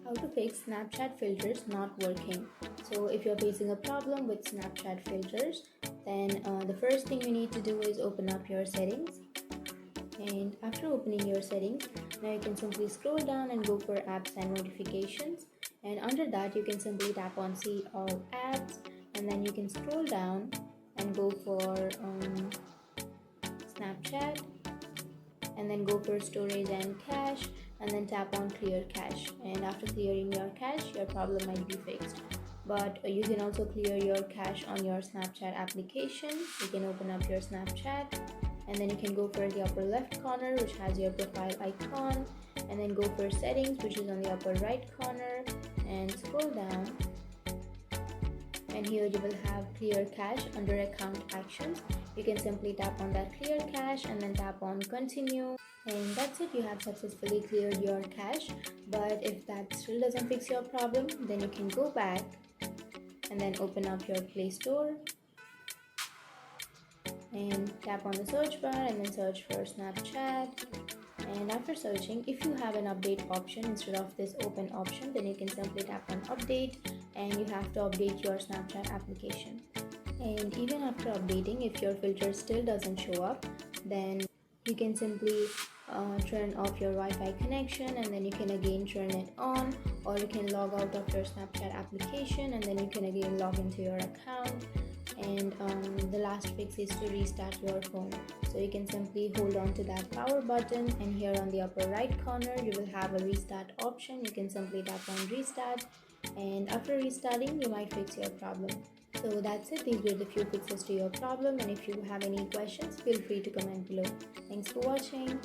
How to fix Snapchat filters not working. So if you're facing a problem with Snapchat filters, then the first thing you need to do is open up your settings. And after opening your settings, now you can simply scroll down and go for apps and notifications. And under that, you can simply tap on see all apps, and then you can scroll down and go for Snapchat, and then go for storage and cache, and then tap on clear cache. And after clearing your cache, your problem might be fixed. But you can also clear your cache on your Snapchat application. You can open up your Snapchat, and then you can go for the upper left corner, which has your profile icon, and then go for settings, which is on the upper right corner, and scroll down, and here you will have clear cache under account actions. You can simply tap on that clear cache and then tap on continue, and that's it. You have successfully cleared your cache. But if that still doesn't fix your problem, then you can go back and then open up your Play Store and tap on the search bar and then search for Snapchat. And after searching, if you have an update option instead of this open option, then you can simply tap on update, and you have to update your Snapchat application. And even after updating, if your filter still doesn't show up, then you can simply turn off your Wi-Fi connection, and then you can again turn it on, or you can log out of your Snapchat application and then you can again log into your account. And the last fix is to restart your phone. So you can simply hold on to that power button, and here on the upper right corner you will have a restart option. You can simply tap on restart, and after restarting you might fix your problem. So that's it. These were the few fixes to your problem, and if you have any questions, feel free to comment below. Thanks for watching.